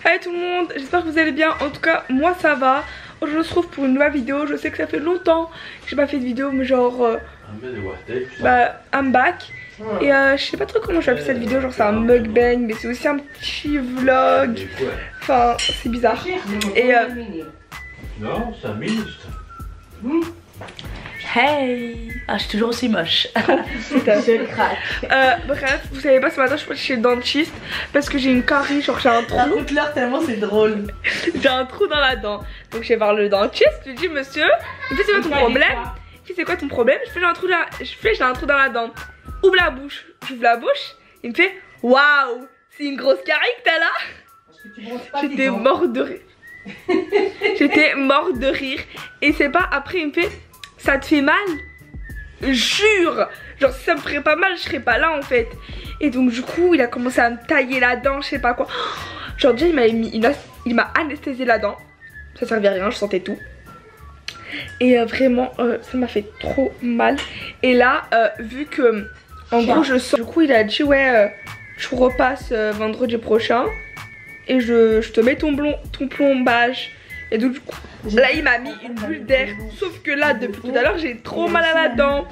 Hi tout le monde, j'espère que vous allez bien. En tout cas moi ça va. Aujourd'hui on se retrouve pour une nouvelle vidéo. Je sais que ça fait longtemps que j'ai pas fait de vidéo, mais genre I'm back. Et je sais pas trop comment je vais appeler cette vidéo. Genre c'est un mukbang, mais c'est aussi un petit vlog. Enfin c'est bizarre. Et non, c'est un ministre. Hey! Ah, je suis toujours aussi moche. je craque. Bref, vous savez pas, ce matin je suis chez le dentiste parce que j'ai une carie, genre j'ai un trou. Raconte-leur tellement c'est drôle. J'ai un trou dans la dent. Donc je vais voir le dentiste, je lui dis monsieur, il me fait c'est quoi ton problème? Il fait c'est quoi ton problème? Je fais j'ai un trou dans la dent. Ouvre la bouche. J'ouvre la bouche, il me fait waouh, c'est une grosse carie que t'as là? J'étais morte de rire. J'étais morte de rire. Et c'est pas après il me fait ça te fait mal? Jure! Genre si ça me ferait pas mal je serais pas là en fait. Et donc du coup il a commencé à me tailler la dent, je sais pas quoi. Genre déjà il m'a anesthésié la dent. Ça servait à rien, je sentais tout. Et vraiment ça m'a fait trop mal. Et là vu que en gros je sens, du coup il a dit ouais je repasse vendredi prochain. Et je te mets ton plombage. Et donc du coup là il m'a mis une bulle d'air. Sauf que là depuis tout à l'heure j'ai trop mal à la dent.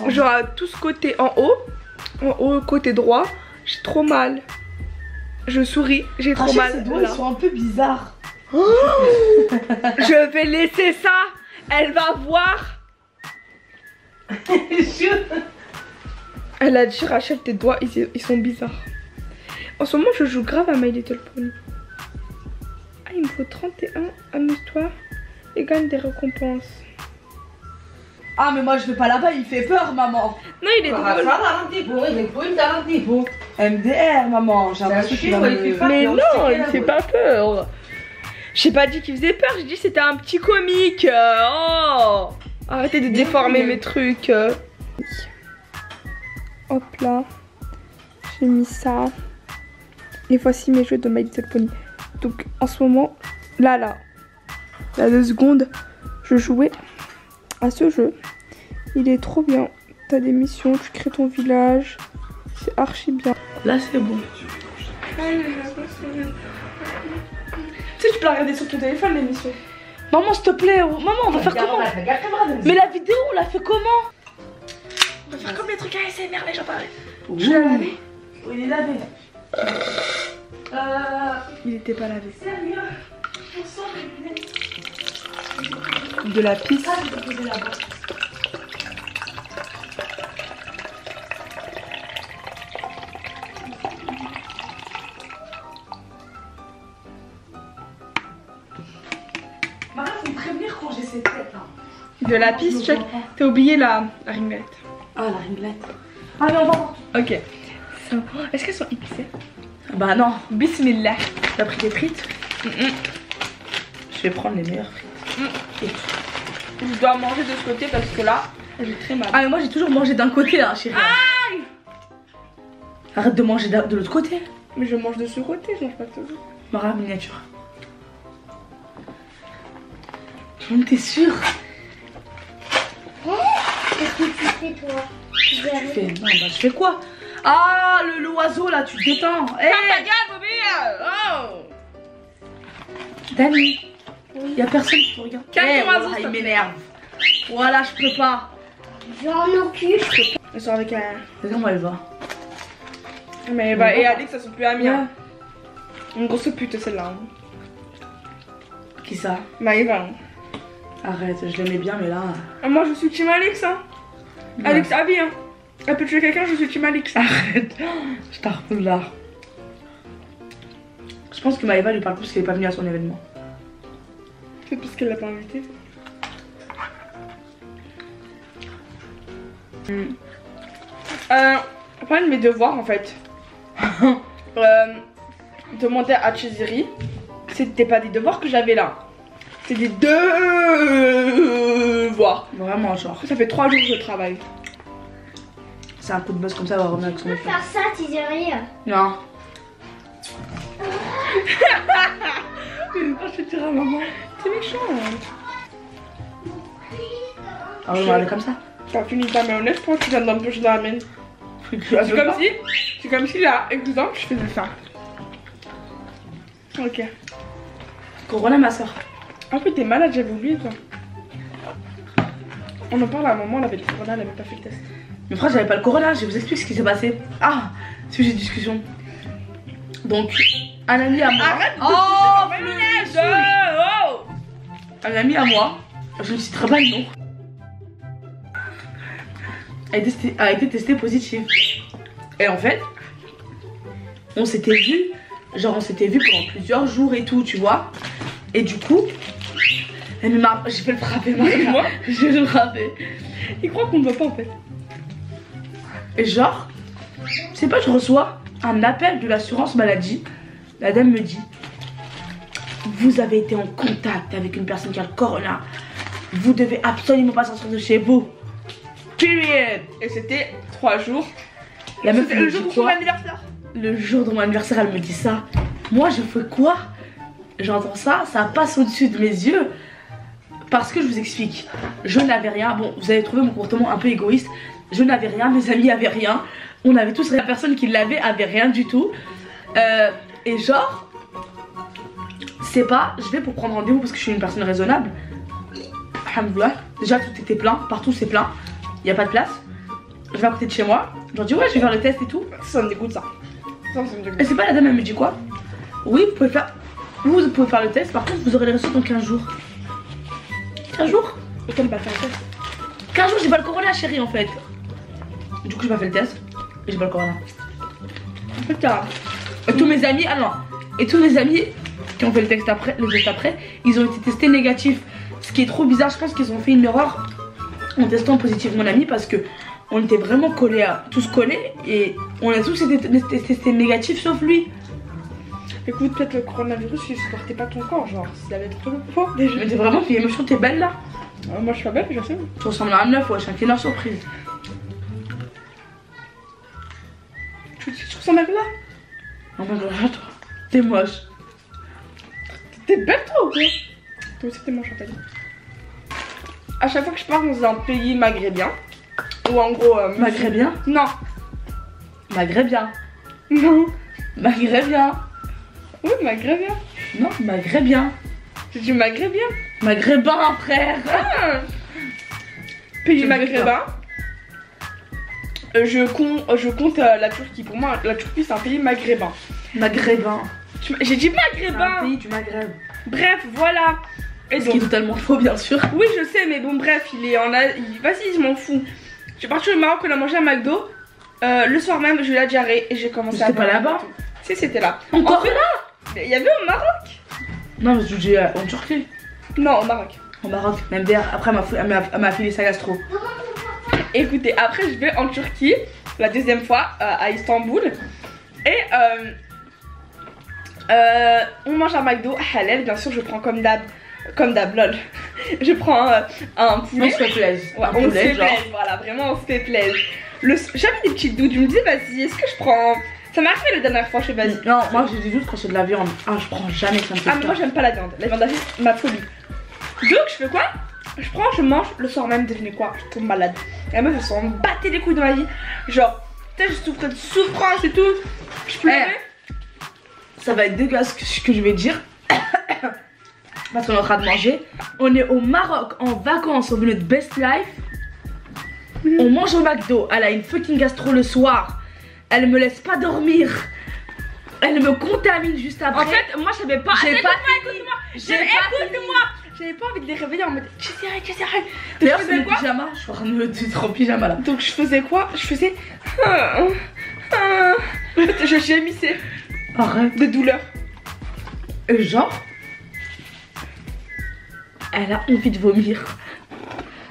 Genre à tout ce côté en haut côté droit, j'ai trop mal. Je souris, j'ai trop mal. Ses doigts ils sont un peu bizarres. Oh je vais laisser ça. Elle va voir. Elle a dit Rachel tes doigts ils sont bizarres. En ce moment je joue grave à My Little Pony. Ah il me faut 31, amuse-toi et gagne des récompenses. Ah mais moi je vais pas là-bas, il fait peur maman. Non il est drôle. MDR maman, j'ai l'impression qu'il va me... Mais non il fait pas peur. J'ai pas dit qu'il faisait peur, j'ai dit c'était un petit comique. Oh arrêtez de déformer mes trucs. Hop là. J'ai mis ça. Et voici mes jeux de My Little Pony. Donc en ce moment, là, il y a 2 secondes, je jouais à ce jeu. Il est trop bien. T'as des missions, tu crées ton village. C'est archi bien. Là c'est bon. Tu sais, tu peux la regarder sur ton téléphone l'émission. Maman s'il te plaît, maman on va faire comment? Mais la vidéo on l'a fait comment? On va faire comme les trucs ASMR, les gens parlent. Je l'ai lavé. Oui, il est lavé. Il était pas lavé. Sérieux? De la pisse. Maman, faut me prévenir quand j'ai cette tête là. De la pisse, check. T'as oublié la ringlette. Ah la ringlette. Ah mais on va voir. Ok. Est-ce qu'elles sont épicées? Bah non. Bismillah. T'as pris des frites? Je vais prendre les meilleures frites. Je dois manger de ce côté parce que là, j'ai très mal. Ah mais moi j'ai toujours mangé d'un côté là chérie. Aïe! Arrête de manger de l'autre côté. Mais je mange de ce côté, je mange pas de ce côté. Mara miniature. T'es sûre? Qu'est-ce que tu fais toi? Tu fais... Non bah je fais quoi? Ah l'oiseau là, tu te détends. Hey ta gueule, Bobby! Oh! Dani, y'a personne qui te regarde. Calme ton oiseau, voilà, s'il te il plaît. m'énerve. Voilà, je peux pas. J'en occupe. Elles sont avec un... Comment elle va? Mais bah, et Alex, elles sont plus amies. Hein. Une grosse pute celle-là. Hein. Qui ça? Maëva. Hein. Arrête, je l'aimais bien mais là... Ah, moi je suis team Alex hein. Ouais. Alex Abby hein. Elle peut tuer quelqu'un, je suis team Alex. Arrête, je t'arrive là. Je pense que Maëva lui parle plus qu'elle est pas venue à son événement. C'est parce qu'elle l'a pas invité. Après de mes devoirs en fait. Demander à Chiziri. C'était pas des devoirs que j'avais là. C'est des devoirs. Vraiment genre. Ça fait 3 jours que je travaille. C'est un coup de buzz comme ça, elle va revenir avec son Tu peux faire ça, Thierry. Non. Je te dirai à maman. C'est méchant. Ah oui, on va aller comme ça. T'as fini ta mayonnaise, pourquoi tu viens de m'empêcher dans la mienne? C'est comme si là, exemple, je faisais ça. Ok. Corona, ma soeur. En fait, t'es malade, j'avais oublié toi. On en parle à un moment, elle avait le corona, elle avait pas fait le test. Mais frère, j'avais pas le corona, je vous explique ce qui s'est passé. Ah, sujet de discussion. Donc, un ami à moi. Arrête de oh, pousser Fleury, ma mère. Oh. un ami à moi, je ne citerai pas le nom, a été testé positif. Et en fait, on s'était vu, genre on s'était vu pendant plusieurs jours et tout, tu vois. Et du coup, elle m'a... Je vais le frapper, moi. Je vais le frapper. Il croit qu'on ne voit pas en fait. Et genre, je sais pas, je reçois un appel de l'assurance maladie. La dame me dit: vous avez été en contact avec une personne qui a le corona. Vous devez absolument pas sortir de chez vous. Period. Et c'était 3 jours. La meuf C'était me le dit jour de quoi? son anniversaire. Le jour de mon anniversaire, elle me dit ça. Moi, je fais quoi? J'entends ça, ça passe au-dessus de mes yeux. Parce que je vous explique, je n'avais rien. Bon, vous avez trouvé mon comportement un peu égoïste. Je n'avais rien, mes amis avaient rien. On avait tous, la personne qui l'avait avait rien du tout. Et genre, c'est pas, je vais pour prendre rendez-vous parce que je suis une personne raisonnable. Alhamdoulilah, déjà tout était plein, partout c'est plein. Il n'y a pas de place. Je vais à côté de chez moi. Je leur dis ouais, je vais faire le test et tout. Ça me dégoûte ça. Ça me dégoûte. Et c'est pas la dame, elle me dit quoi? Oui, vous pouvez faire le test, par contre vous aurez les résultats dans 15 jours. 15 jours? Et qu'elle va faire le test. 15 jours, j'ai pas le corona, chérie, en fait. Du coup, j'ai pas fait le test et j'ai pas le corona. En fait, t'as... Et tous mes amis, ah non, et tous mes amis qui ont fait le test après, ils ont été testés négatifs. Ce qui est trop bizarre, je pense qu'ils ont fait une erreur en testant positif mon ami parce que on était vraiment collés tous collés et on a tous été testés négatifs sauf lui. Écoute, peut-être le coronavirus, il supportait pas ton corps, genre, s'il avait trop de poids déjà. Mais t'es vraiment fille émotion, t'es belle là. Moi je suis pas belle, je sais. Tu ressembles à un œuf, ouais, je suis un killer surprise. Tu ressembles à là? Oh my god, toi, t'es moche. T'es belle toi ou quoi? Toi aussi t'es moche, Chantal. À chaque fois que je pars dans un pays maghrébien, ou en gros... Maghrébien? Non. Maghrébien. Non. Maghrébien. Oui, maghrébien. Non, maghrébien. C'est du maghrébien. Maghrébin, frère. Ah. Pays maghrébin. Je compte la Turquie. Pour moi, la Turquie c'est un pays maghrébin. Maghrébin. J'ai dit C'est un maghrébin. pays du Maghreb. Bref, voilà. Et Ce qui est totalement faux, bien sûr. oui, je sais, mais bon, bref, il est en vas-y, je m'en fous. Je suis partie au Maroc, on a mangé un McDo. Le soir même, j'ai eu la diarrhée et j'ai commencé à... C'était pas là-bas? Si, c'était là. Encore En fait, là? il y avait au Maroc. Non, mais je dis en Turquie. Non, au Maroc. Au Maroc, même d'air. Après, elle m'a filé sa gastro. Écoutez, après, je vais en Turquie, la deuxième fois, à Istanbul. Et on mange un McDo halal, bien sûr, je prends comme d'hab, lol. Je prends un poulet. On se fait plaisir. Ouais, on se fait plaisir, voilà, vraiment on se fait plaisir. J'avais des petites doutes, je me disais vas-y, est-ce que je prends... Ça m'a arrivé la dernière fois, je sais vas-y. Non, moi j'ai des doutes quand c'est de la viande. Ah, je prends jamais ça me fait Ah mais moi j'aime pas la viande c'est ma folie. Donc je fais quoi? Je mange, le soir même, devinez quoi? Je tombe malade. Et la meuf elle s'en battait les couilles dans ma vie. Genre, peut-être je souffrais de souffrance et tout. Je pleurais. Ça va être dégueulasse ce que je vais dire. Parce qu'on est en train de manger. On est au Maroc en vacances, on veut notre best life. On mange au McDo, elle a une fucking gastro le soir. Elle me laisse pas dormir. Elle me contamine juste après. En fait, moi je savais pas. J'ai pas Écoute-moi. J'avais pas envie de les réveiller en mode tu sais rien. D'ailleurs c'est le pyjama, je suis en train de me mettre en pyjama là. Donc je faisais quoi? Je faisais je gémissais. Arrête. De douleur. Et genre, elle a envie de vomir.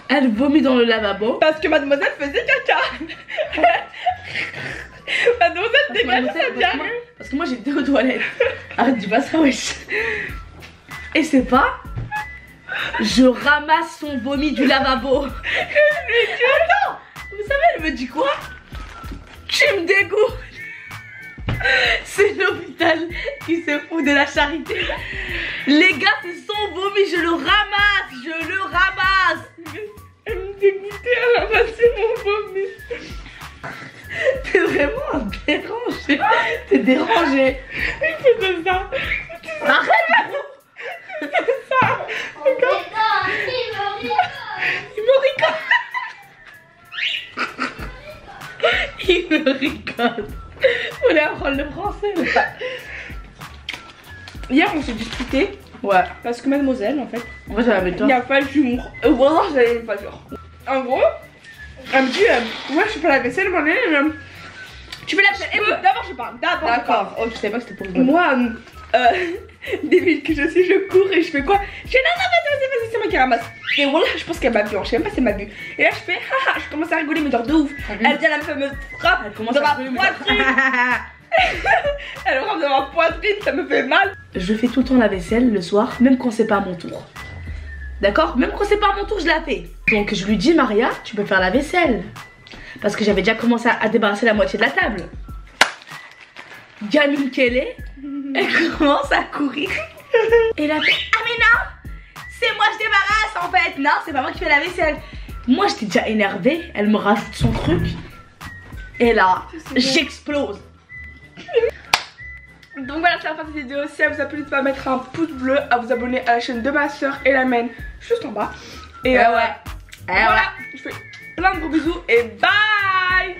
Elle vomit dans le lavabo. Parce que mademoiselle faisait caca. Mademoiselle dégage sa diarrhée. Parce que moi j'étais aux toilettes. Arrête, dis pas ça, wesh. Et c'est pas, je ramasse son vomi du lavabo. Attends, vous savez elle me dit quoi? Tu me dégoûtes. C'est l'hôpital qui se fout de la charité. Les gars, c'est son vomi, je le ramasse. Elle me dégoûtait à ramasser mon vomi. T'es vraiment dérangé. T'es dérangé. Il faisait ça. Tu Arrête gros. Oh, putain, Il me rigole. Il me rigole. On allait apprendre le français. Hier, on s'est disputé. Ouais. Parce que mademoiselle, en fait, En fait, j'avais il tort. n'y a pas d'humour. Voilà, j'avais pas d'humour. En gros, elle me dit, ouais, je fais pas la vaisselle, moi, tu fais la vaisselle. Écoute, d'abord, je parle. D'abord, je parle. D'accord. Oh, je savais pas que c'était pour rigoler. Moi, débile que je suis, je cours et je fais quoi? Je fais non, vas-y, c'est moi qui ramasse. Et voilà, je pense qu'elle m'a vu, je sais même pas si elle m'a vu. Et là, je fais, haha, je commence à rigoler, mais genre de ouf. Elle vient, elle me frappe Elle commence dans à ma rigoler, mais poitrine. Elle me frappe dans ma poitrine, ça me fait mal. Je fais tout le temps la vaisselle le soir, même quand c'est pas à mon tour. D'accord? Même quand c'est pas à mon tour, je la fais. Donc je lui dis, Maria, tu peux faire la vaisselle. Parce que j'avais déjà commencé à débarrasser la moitié de la table. Gamine qu'elle est, elle commence à courir. Et là, fait, ah mais non, c'est moi je débarrasse en fait. Non, c'est pas moi qui fais la vaisselle. Moi j'étais déjà énervée, elle me rajoute son truc. Et là, j'explose. Donc voilà, c'est la fin de cette vidéo. Si elle vous a plu, n'hésitez pas à mettre un pouce bleu, à vous abonner à la chaîne de ma soeur et la mienne juste en bas. Et ouais. voilà, je fais plein de gros bisous et bye.